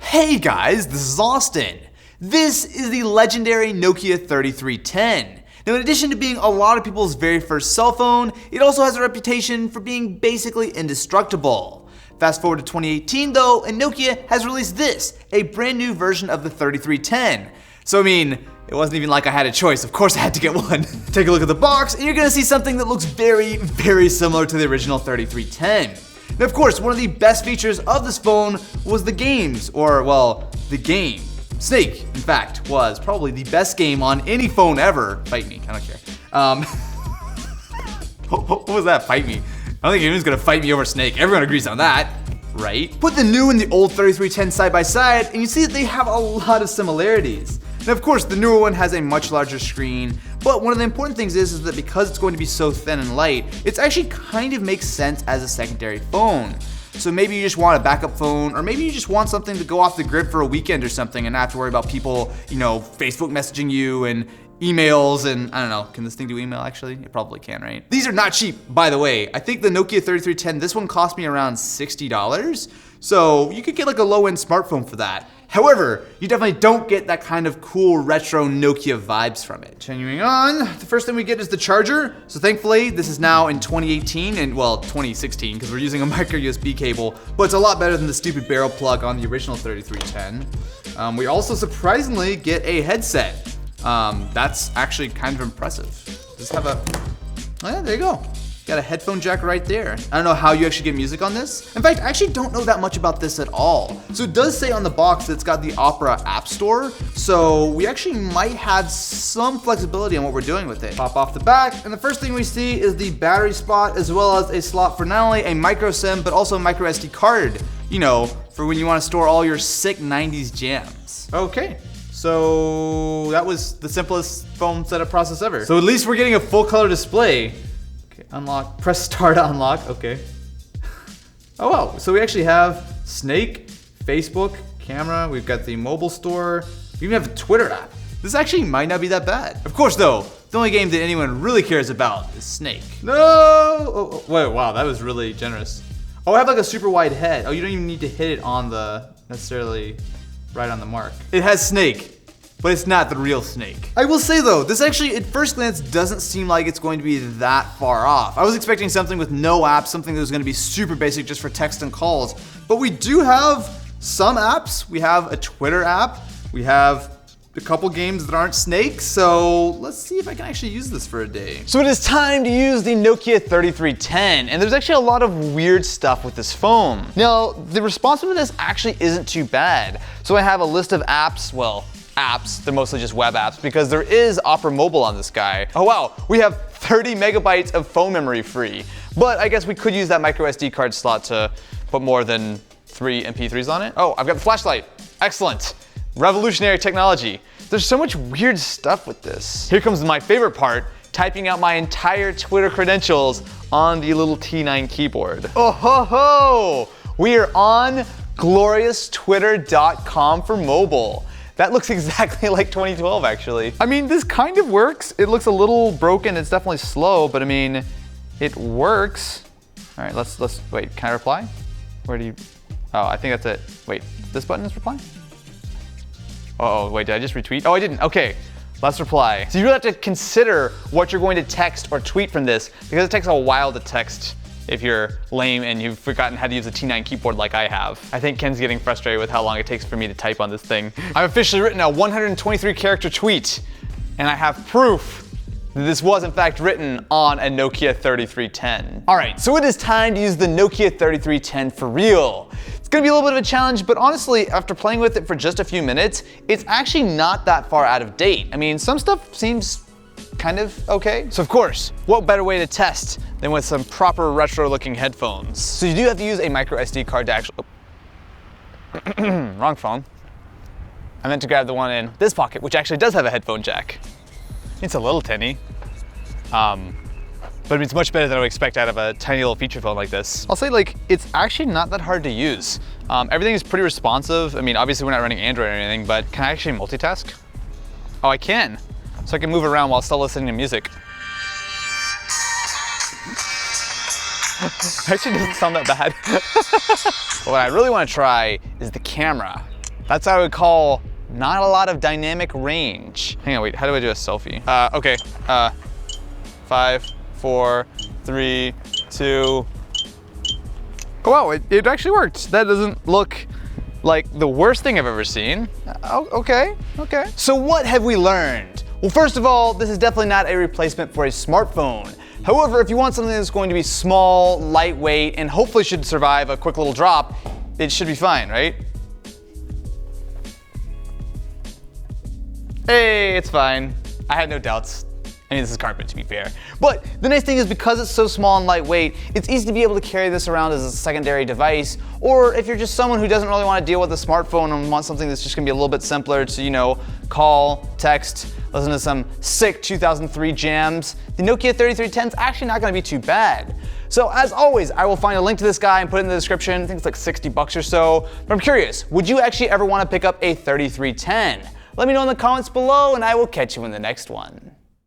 Hey guys, this is Austin. This is the legendary Nokia 3310. Now, in addition to being a lot of people's very first cell phone, it also has a reputation for being basically indestructible. Fast forward to 2018 though, and Nokia has released this, a brand new version of the 3310. So I mean, it wasn't even like I had a choice, of course I had to get one. Take a look at the box, and you're gonna see something that looks very, very similar to the original 3310. Now, of course, one of the best features of this phone was the games, or, well, the game. Snake, in fact, was probably the best game on any phone ever. Fight me, I don't care. What was that, fight me? I don't think anyone's gonna fight me over Snake. Everyone agrees on that, right? Put the new and the old 3310 side by side, and you see that they have a lot of similarities. Now, of course, the newer one has a much larger screen, but one of the important things is that because it's going to be so thin and light, it actually kind of makes sense as a secondary phone. So maybe you just want a backup phone, or maybe you just want something to go off the grid for a weekend or something and not have to worry about people, Facebook messaging you and emails and, I don't know, can this thing do email actually? It probably can, right? These are not cheap, by the way. I think the Nokia 3310, this one cost me around $60. So you could get like a low-end smartphone for that. However, you definitely don't get that kind of cool retro Nokia vibes from it. Continuing on, the first thing we get is the charger. So thankfully, this is now in 2018 and, well, 2016, because we're using a micro USB cable, but it's a lot better than the stupid barrel plug on the original 3310. We also surprisingly get a headset. That's actually kind of impressive. Just have a, oh yeah, there you go. Got a headphone jack right there. I don't know how you actually get music on this. In fact, I actually don't know that much about this at all. So it does say on the box that it's got the Opera App Store. So we actually might have some flexibility on what we're doing with it. Pop off the back, and the first thing we see is the battery spot, as well as a slot for not only a micro SIM, but also a micro SD card, for when you want to store all your sick 90s jams. Okay. So that was the simplest phone setup process ever. So at least we're getting a full color display. Okay, unlock, press star to unlock, okay. Oh wow, so we actually have Snake, Facebook, camera, we've got the mobile store, we even have a Twitter app. This actually might not be that bad. Of course though, the only game that anyone really cares about is Snake. No! Oh, wait, wow, that was really generous. Oh, I have like a super wide head. Oh, you don't even need to hit it on the, necessarily, right on the mark. It has Snake, but it's not the real Snake. I will say though, this actually at first glance doesn't seem like it's going to be that far off. I was expecting something with no apps, something that was gonna be super basic just for text and calls, but we do have some apps. We have a Twitter app, we have a couple games that aren't Snake, so let's see if I can actually use this for a day. So it is time to use the Nokia 3310, and there's actually a lot of weird stuff with this phone. Now, the responsiveness actually isn't too bad. So I have a list of apps, well, apps, they're mostly just web apps because there is Opera Mobile on this guy. Oh wow, we have 30 megabytes of phone memory free, but I guess we could use that micro SD card slot to put more than 3 MP3s on it. Oh, I've got the flashlight, excellent. Revolutionary technology. There's so much weird stuff with this. Here comes my favorite part, typing out my entire Twitter credentials on the little T9 keyboard. Oh ho ho! We are on glorious.twitter.com for mobile. That looks exactly like 2012 actually. I mean, this kind of works. It looks a little broken, it's definitely slow, but I mean, it works. All right, let's wait, can I reply? Where do you, oh, I think that's it. Wait, this button is reply? Oh, wait, did I just retweet? Oh, I didn't, okay. Let's reply. So you really have to consider what you're going to text or tweet from this because it takes a while to text if you're lame and you've forgotten how to use a T9 keyboard like I have. I think Ken's getting frustrated with how long it takes for me to type on this thing. I've officially written a 123 character tweet, and I have proof that this was in fact written on a Nokia 3310. All right, so it is time to use the Nokia 3310 for real. It's gonna be a little bit of a challenge, but honestly, after playing with it for just a few minutes, it's actually not that far out of date. I mean, some stuff seems kind of okay. So of course, what better way to test than with some proper retro looking headphones? So you do have to use a micro SD card to actually, wrong phone. I meant to grab the one in this pocket, which actually does have a headphone jack. It's a little tinny, but it's much better than I would expect out of a tiny little feature phone like this. I'll say like, it's actually not that hard to use. Everything is pretty responsive. I mean, obviously we're not running Android or anything, but can I actually multitask? Oh, I can. So I can move around while still listening to music. Actually doesn't sound that bad. But what I really want to try is the camera. That's what I would call not a lot of dynamic range. Hang on, wait, how do I do a selfie? Okay, 5, 4, 3, 2. Oh wow, it actually worked. That doesn't look like the worst thing I've ever seen. Okay. So what have we learned? Well, first of all, this is definitely not a replacement for a smartphone. However, if you want something that's going to be small, lightweight, and hopefully should survive a quick little drop, it should be fine, right? Hey, it's fine. I had no doubts. I mean, this is carpet, to be fair. But the nice thing is, because it's so small and lightweight, it's easy to be able to carry this around as a secondary device. Or if you're just someone who doesn't really want to deal with a smartphone and wants something that's just going to be a little bit simpler to, you know, call, text, listen to some sick 2003 jams, the Nokia 3310 is actually not going to be too bad. So as always, I will find a link to this guy and put it in the description. I think it's like 60 bucks or so. But I'm curious, would you actually ever want to pick up a 3310? Let me know in the comments below, and I will catch you in the next one.